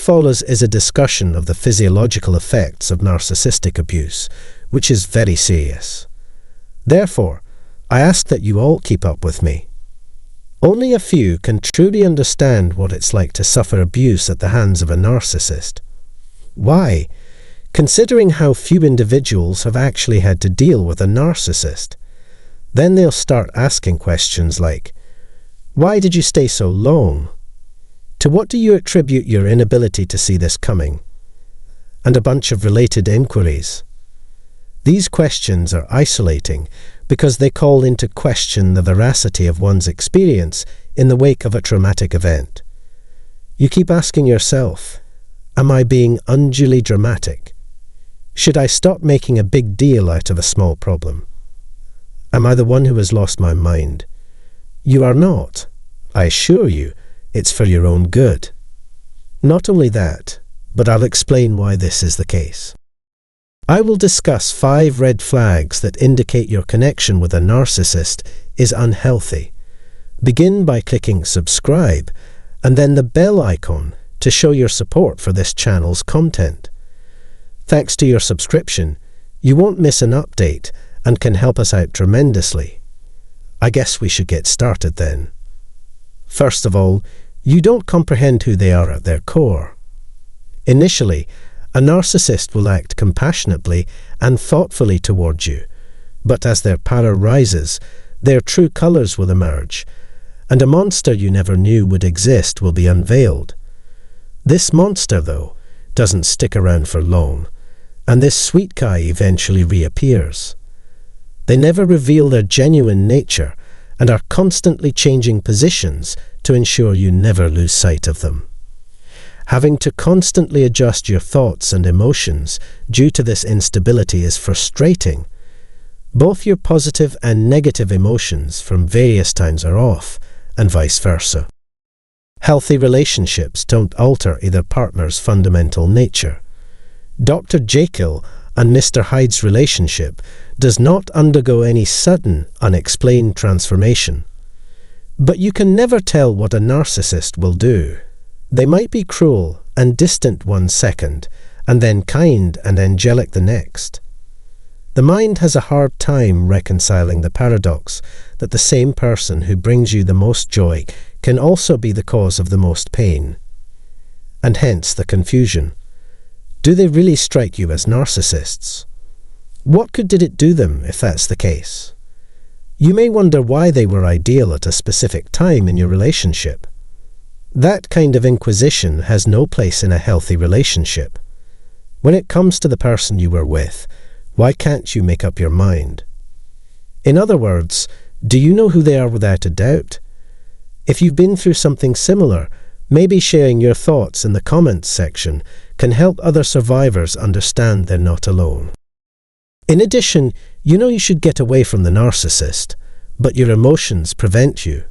follows is a discussion of the physiological effects of narcissistic abuse, which is very serious. Therefore, I ask that you all keep up with me. Only a few can truly understand what it's like to suffer abuse at the hands of a narcissist. Why? Considering how few individuals have actually had to deal with a narcissist. Then they'll start asking questions like, why did you stay so long? To what do you attribute your inability to see this coming? And a bunch of related inquiries. These questions are isolating because they call into question the veracity of one's experience in the wake of a traumatic event. You keep asking yourself, am I being unduly dramatic? Should I stop making a big deal out of a small problem? Am I the one who has lost my mind? You are not. I assure you, it's for your own good. Not only that, but I'll explain why this is the case. I will discuss 5 red flags that indicate your connection with a narcissist is unhealthy. Begin by clicking subscribe and then the bell icon to show your support for this channel's content. Thanks to your subscription, you won't miss an update and can help us out tremendously. I guess we should get started then. First of all, you don't comprehend who they are at their core. Initially, a narcissist will act compassionately and thoughtfully towards you, but as their power rises, their true colours will emerge, and a monster you never knew would exist will be unveiled. This monster, though, doesn't stick around for long, and this sweet guy eventually reappears. They never reveal their genuine nature and are constantly changing positions to ensure you never lose sight of them. Having to constantly adjust your thoughts and emotions due to this instability is frustrating. Both your positive and negative emotions from various times are off, and vice versa. Healthy relationships don't alter either partner's fundamental nature. Dr. Jekyll and Mr. Hyde's relationship does not undergo any sudden, unexplained transformation. But you can never tell what a narcissist will do. They might be cruel and distant one second, and then kind and angelic the next. The mind has a hard time reconciling the paradox that the same person who brings you the most joy can also be the cause of the most pain. And hence the confusion. Do they really strike you as narcissists? What good did it do them if that's the case? You may wonder why they were ideal at a specific time in your relationship. That kind of inquisition has no place in a healthy relationship. When it comes to the person you were with, why can't you make up your mind? In other words, do you know who they are without a doubt? If you've been through something similar, maybe sharing your thoughts in the comments section can help other survivors understand they're not alone. In addition, you know you should get away from the narcissist, but your emotions prevent you.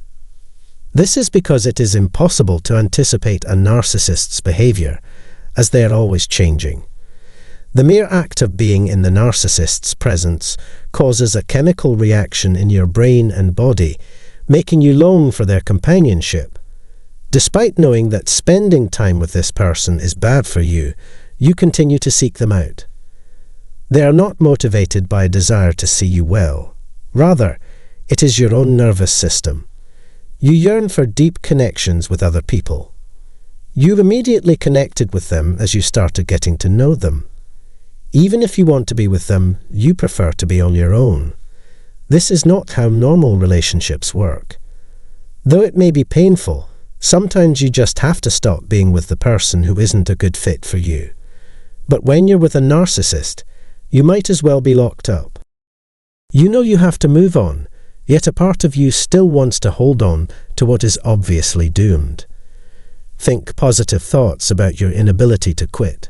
This is because it is impossible to anticipate a narcissist's behavior, as they are always changing. The mere act of being in the narcissist's presence causes a chemical reaction in your brain and body, making you long for their companionship. Despite knowing that spending time with this person is bad for you, you continue to seek them out. They are not motivated by a desire to see you well. Rather, it is your own nervous system. You yearn for deep connections with other people. You immediately connected with them as you started getting to know them. Even if you want to be with them, you prefer to be on your own. This is not how normal relationships work. Though it may be painful, sometimes you just have to stop being with the person who isn't a good fit for you. But when you're with a narcissist, you might as well be locked up. You know you have to move on, yet a part of you still wants to hold on to what is obviously doomed. Think positive thoughts about your inability to quit.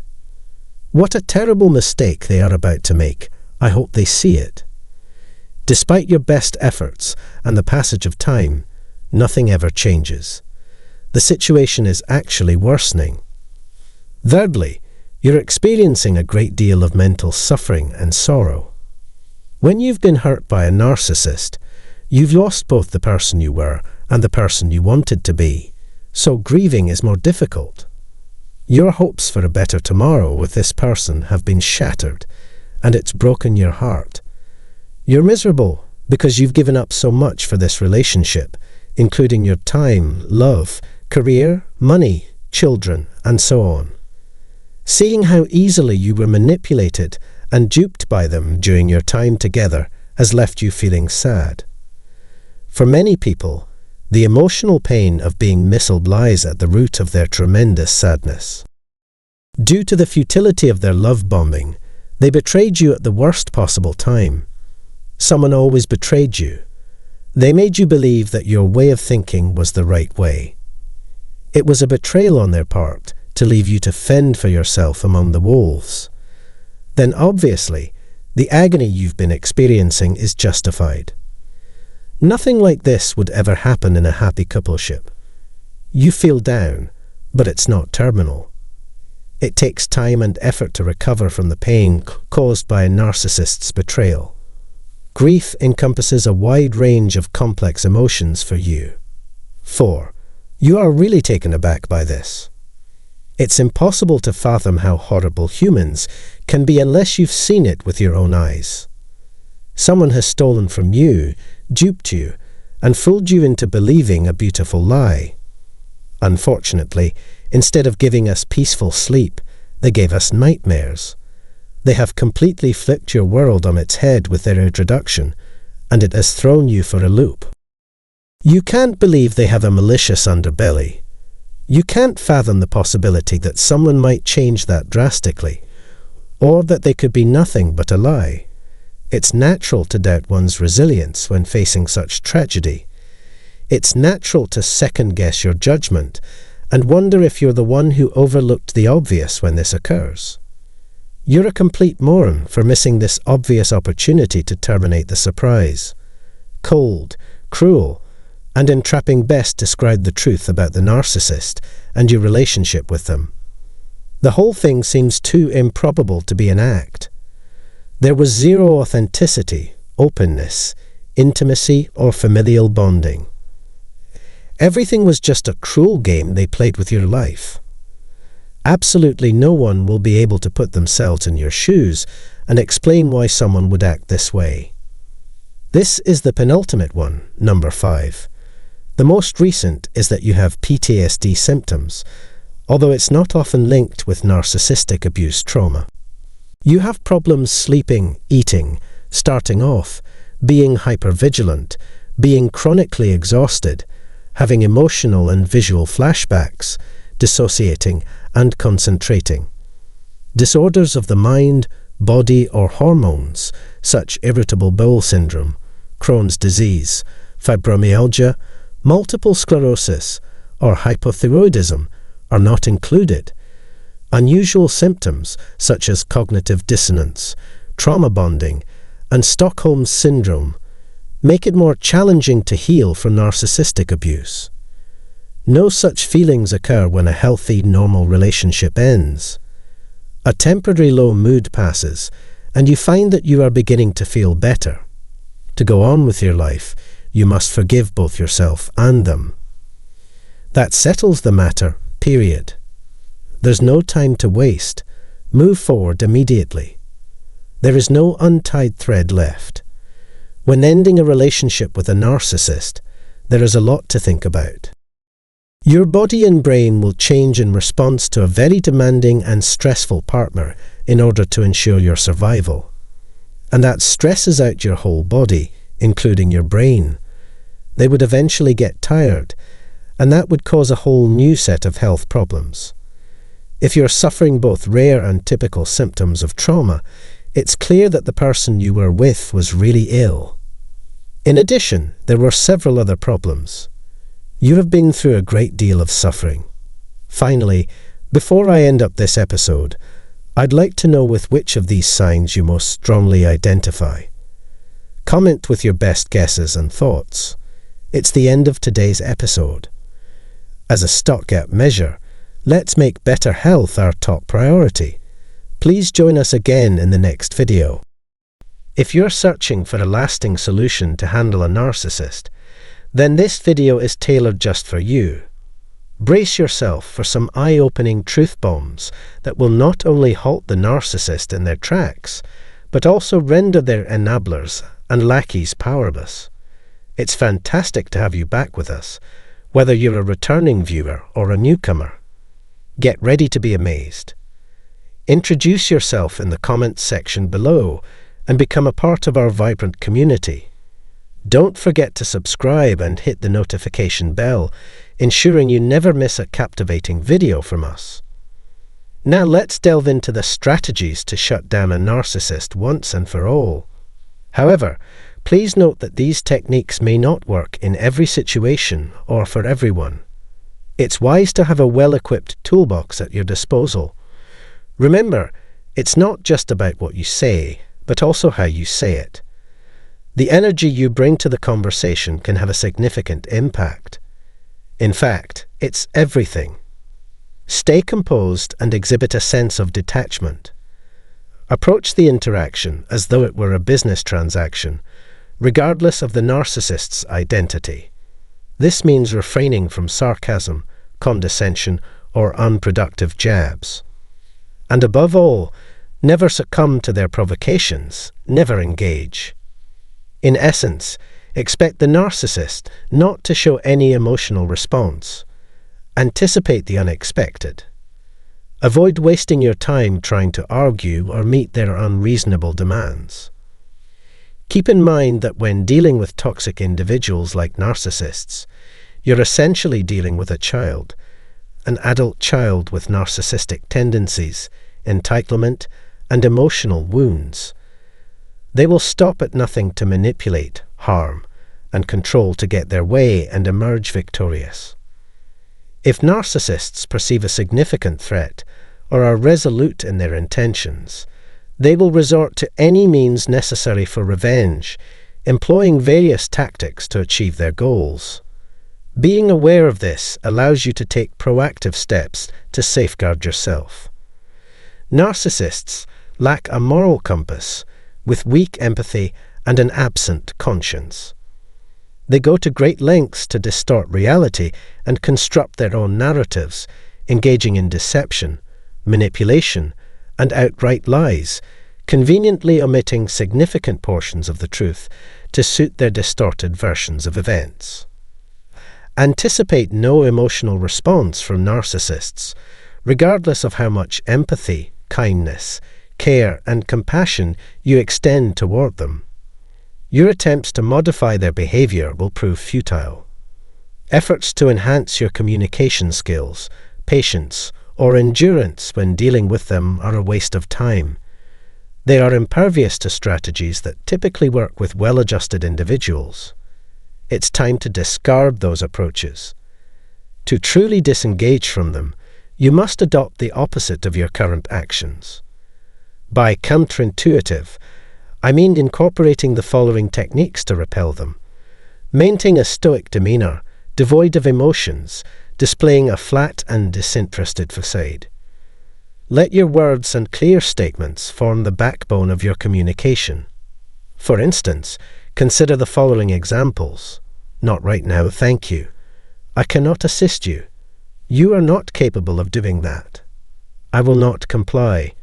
What a terrible mistake they are about to make. I hope they see it. Despite your best efforts and the passage of time, nothing ever changes. The situation is actually worsening. Thirdly, you're experiencing a great deal of mental suffering and sorrow. When you've been hurt by a narcissist, you've lost both the person you were and the person you wanted to be, so grieving is more difficult. Your hopes for a better tomorrow with this person have been shattered, and it's broken your heart. You're miserable because you've given up so much for this relationship, including your time, love, career, money, children, and so on. Seeing how easily you were manipulated and duped by them during your time together has left you feeling sad. For many people, the emotional pain of being misled lies at the root of their tremendous sadness. Due to the futility of their love bombing, they betrayed you at the worst possible time. Someone always betrayed you. They made you believe that your way of thinking was the right way. It was a betrayal on their part to leave you to fend for yourself among the wolves. Then obviously, the agony you've been experiencing is justified. Nothing like this would ever happen in a happy coupleship. You feel down, but it's not terminal. It takes time and effort to recover from the pain caused by a narcissist's betrayal. Grief encompasses a wide range of complex emotions for you. 4. You are really taken aback by this. It's impossible to fathom how horrible humans can be unless you've seen it with your own eyes. Someone has stolen from you, duped you, and fooled you into believing a beautiful lie. Unfortunately, instead of giving us peaceful sleep, they gave us nightmares. They have completely flipped your world on its head with their introduction, and it has thrown you for a loop. You can't believe they have a malicious underbelly. You can't fathom the possibility that someone might change that drastically, or that they could be nothing but a lie. It's natural to doubt one's resilience when facing such tragedy. It's natural to second-guess your judgment and wonder if you're the one who overlooked the obvious when this occurs. You're a complete moron for missing this obvious opportunity to terminate the surprise. Cold, cruel, and entrapping best describe the truth about the narcissist and your relationship with them. The whole thing seems too improbable to be an act. There was zero authenticity, openness, intimacy, or familial bonding. Everything was just a cruel game they played with your life. Absolutely no one will be able to put themselves in your shoes and explain why someone would act this way. This is the penultimate one, number 5. The most recent is that you have PTSD symptoms, although it's not often linked with narcissistic abuse trauma. You have problems sleeping, eating, starting off, being hypervigilant, being chronically exhausted, having emotional and visual flashbacks, dissociating and concentrating. Disorders of the mind, body or hormones, such irritable bowel syndrome, Crohn's disease, fibromyalgia, multiple sclerosis, or hypothyroidism are not included. Unusual symptoms such as cognitive dissonance, trauma bonding, and Stockholm syndrome make it more challenging to heal from narcissistic abuse. No such feelings occur when a healthy, normal relationship ends. A temporary low mood passes, and you find that you are beginning to feel better. To go on with your life, you must forgive both yourself and them. That settles the matter, period. There's no time to waste. Move forward immediately. There is no untied thread left. When ending a relationship with a narcissist, there is a lot to think about. Your body and brain will change in response to a very demanding and stressful partner in order to ensure your survival. And that stresses out your whole body, including your brain. They would eventually get tired, and that would cause a whole new set of health problems. If you're suffering both rare and typical symptoms of trauma, it's clear that the person you were with was really ill. In addition, there were several other problems. You have been through a great deal of suffering. Finally, before I end up this episode, I'd like to know with which of these signs you most strongly identify. Comment with your best guesses and thoughts. It's the end of today's episode. As a stopgap measure, let's make better health our top priority. Please join us again in the next video. If you're searching for a lasting solution to handle a narcissist, then this video is tailored just for you. Brace yourself for some eye-opening truth bombs that will not only halt the narcissist in their tracks, but also render their enablers and lackeys powerless. It's fantastic to have you back with us, whether you're a returning viewer or a newcomer. Get ready to be amazed. Introduce yourself in the comments section below and become a part of our vibrant community. Don't forget to subscribe and hit the notification bell, ensuring you never miss a captivating video from us. Now let's delve into the strategies to shut down a narcissist once and for all. However, please note that these techniques may not work in every situation or for everyone. It's wise to have a well-equipped toolbox at your disposal. Remember, it's not just about what you say, but also how you say it. The energy you bring to the conversation can have a significant impact. In fact, it's everything. Stay composed and exhibit a sense of detachment. Approach the interaction as though it were a business transaction, regardless of the narcissist's identity. This means refraining from sarcasm, condescension, or unproductive jabs. And above all, never succumb to their provocations, never engage. In essence, expect the narcissist not to show any emotional response. Anticipate the unexpected. Avoid wasting your time trying to argue or meet their unreasonable demands. Keep in mind that when dealing with toxic individuals like narcissists, you're essentially dealing with a child, an adult child with narcissistic tendencies, entitlement, and emotional wounds. They will stop at nothing to manipulate, harm, and control to get their way and emerge victorious. If narcissists perceive a significant threat or are resolute in their intentions, they will resort to any means necessary for revenge, employing various tactics to achieve their goals. Being aware of this allows you to take proactive steps to safeguard yourself. Narcissists lack a moral compass, with weak empathy and an absent conscience. They go to great lengths to distort reality and construct their own narratives, engaging in deception, manipulation, and outright lies, conveniently omitting significant portions of the truth to suit their distorted versions of events. Anticipate no emotional response from narcissists, regardless of how much empathy, kindness, care, and compassion you extend toward them. Your attempts to modify their behavior will prove futile. Efforts to enhance your communication skills, patience, or endurance when dealing with them are a waste of time. They are impervious to strategies that typically work with well-adjusted individuals. It's time to discard those approaches. To truly disengage from them, you must adopt the opposite of your current actions. By counterintuitive, I mean incorporating the following techniques to repel them. Maintain a stoic demeanor, devoid of emotions, displaying a flat and disinterested facade. Let your words and clear statements form the backbone of your communication. For instance, consider the following examples. Not right now, thank you. I cannot assist you. You are not capable of doing that. I will not comply.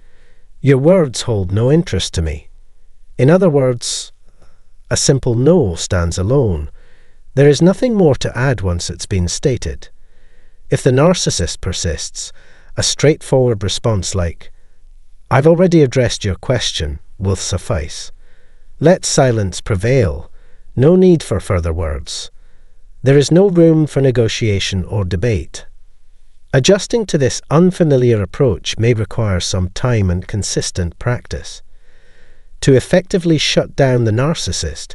Your words hold no interest to me. In other words, a simple no stands alone. There is nothing more to add once it's been stated. If the narcissist persists, a straightforward response like, "I've already addressed your question," will suffice. Let silence prevail. No need for further words. There is no room for negotiation or debate. Adjusting to this unfamiliar approach may require some time and consistent practice. To effectively shut down the narcissist,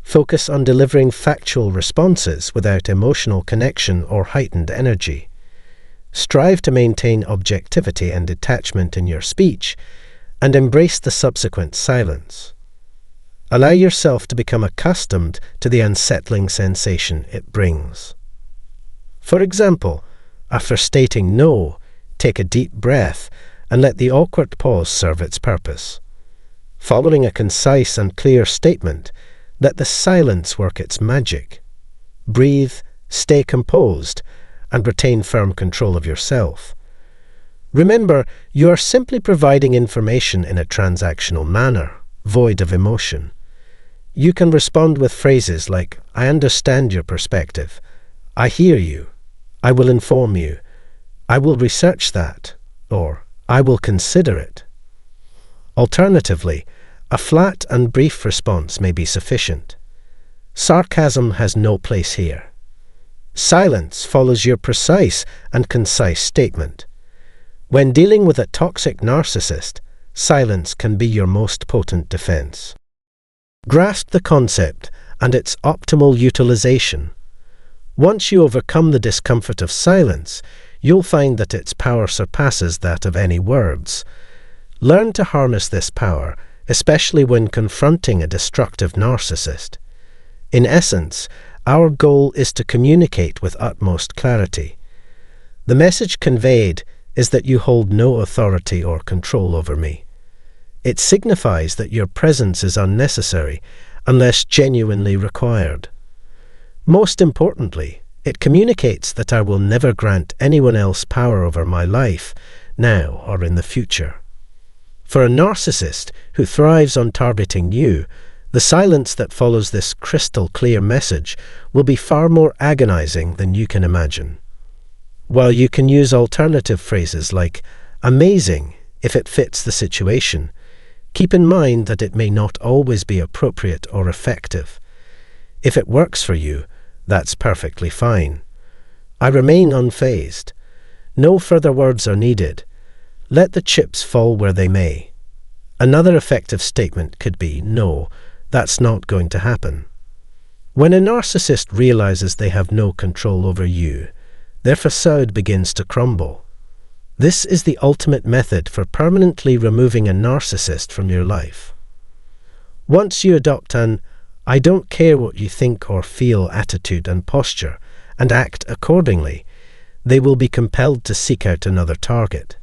focus on delivering factual responses without emotional connection or heightened energy. Strive to maintain objectivity and detachment in your speech, and embrace the subsequent silence. Allow yourself to become accustomed to the unsettling sensation it brings. For example, after stating no, take a deep breath and let the awkward pause serve its purpose. Following a concise and clear statement, let the silence work its magic. Breathe, stay composed, and retain firm control of yourself. Remember, you are simply providing information in a transactional manner, void of emotion. You can respond with phrases like, "I understand your perspective," "I hear you," "I will inform you," "I will research that," or "I will consider it." Alternatively, a flat and brief response may be sufficient. Sarcasm has no place here. Silence follows your precise and concise statement. When dealing with a toxic narcissist, silence can be your most potent defense. Grasp the concept and its optimal utilization. Once you overcome the discomfort of silence, you'll find that its power surpasses that of any words. Learn to harness this power, especially when confronting a destructive narcissist. In essence, our goal is to communicate with utmost clarity. The message conveyed is that you hold no authority or control over me. It signifies that your presence is unnecessary unless genuinely required. Most importantly, it communicates that I will never grant anyone else power over my life, now or in the future. For a narcissist who thrives on targeting you, the silence that follows this crystal-clear message will be far more agonizing than you can imagine. While you can use alternative phrases like "amazing" if it fits the situation, keep in mind that it may not always be appropriate or effective. If it works for you, that's perfectly fine. I remain unfazed. No further words are needed. Let the chips fall where they may. Another effective statement could be, "No, that's not going to happen." When a narcissist realizes they have no control over you, their facade begins to crumble. This is the ultimate method for permanently removing a narcissist from your life. Once you adopt an "I don't care what you think or feel" attitude and posture, and act accordingly, they will be compelled to seek out another target.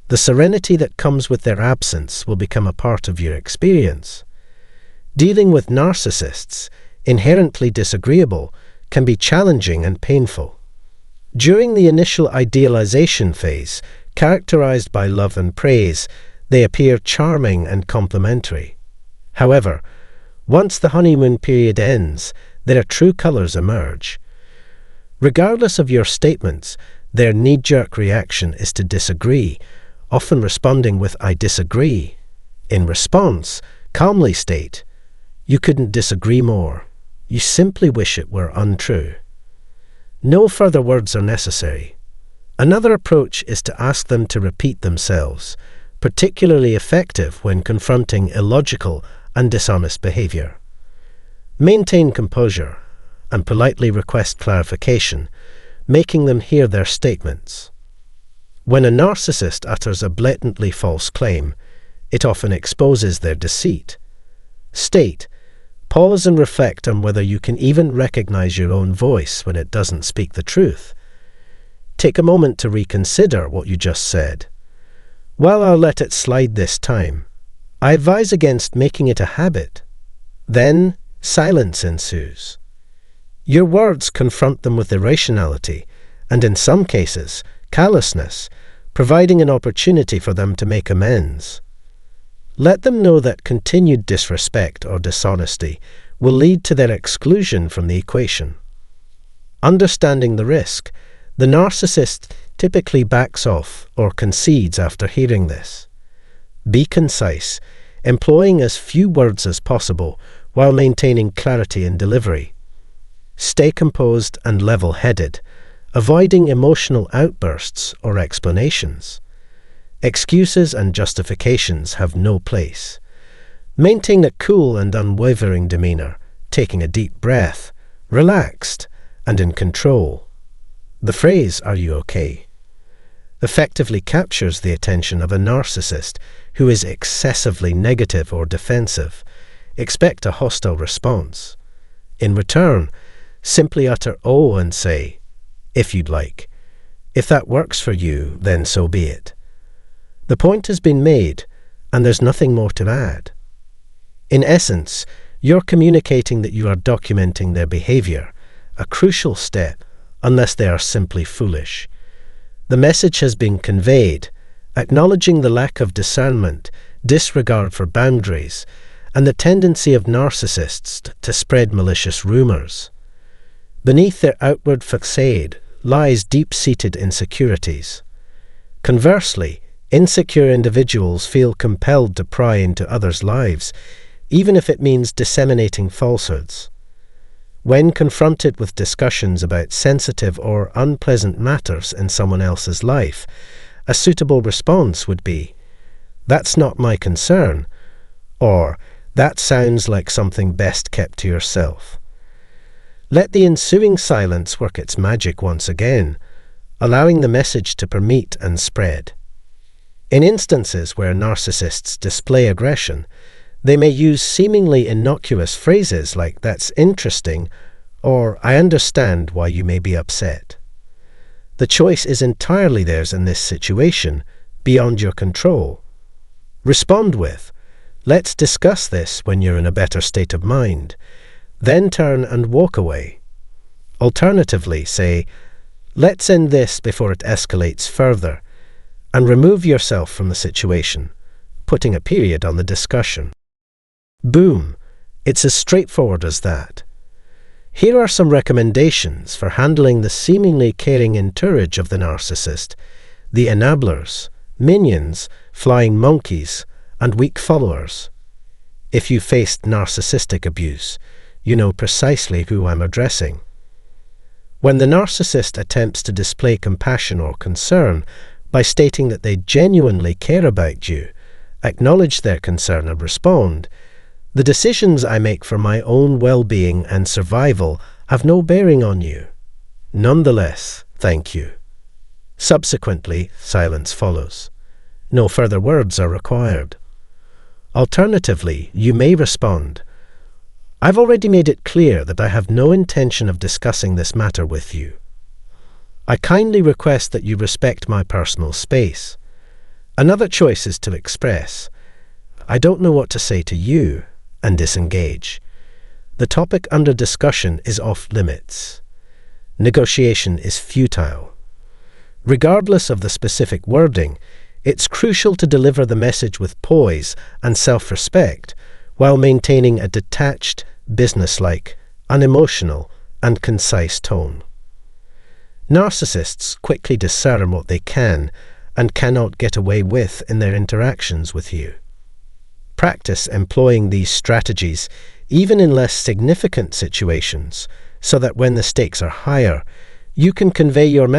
The serenity that comes with their absence will become a part of your experience. Dealing with narcissists, inherently disagreeable, can be challenging and painful. During the initial idealization phase, characterized by love and praise, they appear charming and complimentary. However, once the honeymoon period ends, their true colors emerge. Regardless of your statements, their knee-jerk reaction is to disagree, often responding with "I disagree." In response, calmly state, "You couldn't disagree more. You simply wish it were untrue." No further words are necessary. Another approach is to ask them to repeat themselves, particularly effective when confronting illogical and dishonest behavior. Maintain composure and politely request clarification, making them hear their statements. When a narcissist utters a blatantly false claim, it often exposes their deceit. State, pause and reflect on whether you can even recognize your own voice when it doesn't speak the truth. Take a moment to reconsider what you just said. "Well, I'll let it slide this time. I advise against making it a habit." Then silence ensues. Your words confront them with irrationality and, in some cases, callousness, providing an opportunity for them to make amends. Let them know that continued disrespect or dishonesty will lead to their exclusion from the equation. Understanding the risk, the narcissist typically backs off or concedes after hearing this. Be concise, employing as few words as possible while maintaining clarity in delivery. Stay composed and level-headed, avoiding emotional outbursts or explanations. Excuses and justifications have no place. Maintain a cool and unwavering demeanor, taking a deep breath, relaxed and in control. The phrase, "Are you okay?" effectively captures the attention of a narcissist who is excessively negative or defensive. Expect a hostile response. In return, simply utter "oh" and say, "If you'd like." If that works for you, then so be it. The point has been made, and there's nothing more to add. In essence, you're communicating that you are documenting their behavior, a crucial step unless they are simply foolish. The message has been conveyed, acknowledging the lack of discernment, disregard for boundaries, and the tendency of narcissists to spread malicious rumors. Beneath their outward facade lies deep-seated insecurities. Conversely, insecure individuals feel compelled to pry into others' lives, even if it means disseminating falsehoods. When confronted with discussions about sensitive or unpleasant matters in someone else's life, a suitable response would be, "That's not my concern," or "That sounds like something best kept to yourself." Let the ensuing silence work its magic once again, allowing the message to permeate and spread. In instances where narcissists display aggression, they may use seemingly innocuous phrases like "that's interesting" or "I understand why you may be upset." The choice is entirely theirs in this situation, beyond your control. Respond with, "Let's discuss this when you're in a better state of mind." Then turn and walk away. Alternatively, say, "Let's end this before it escalates further," and remove yourself from the situation, putting a period on the discussion. Boom! It's as straightforward as that. Here are some recommendations for handling the seemingly caring entourage of the narcissist, the enablers, minions, flying monkeys, and weak followers. If you faced narcissistic abuse, you know precisely who I'm addressing. When the narcissist attempts to display compassion or concern by stating that they genuinely care about you, acknowledge their concern and respond, "The decisions I make for my own well-being and survival have no bearing on you. Nonetheless, thank you." Subsequently, silence follows. No further words are required. Alternatively, you may respond, "I've already made it clear that I have no intention of discussing this matter with you. I kindly request that you respect my personal space." Another choice is to express, "I don't know what to say to you," and disengage. The topic under discussion is off limits. Negotiation is futile. Regardless of the specific wording, it's crucial to deliver the message with poise and self-respect while maintaining a detached, businesslike, unemotional, and concise tone. Narcissists quickly discern what they can and cannot get away with in their interactions with you. Practice employing these strategies even in less significant situations so that when the stakes are higher, you can convey your message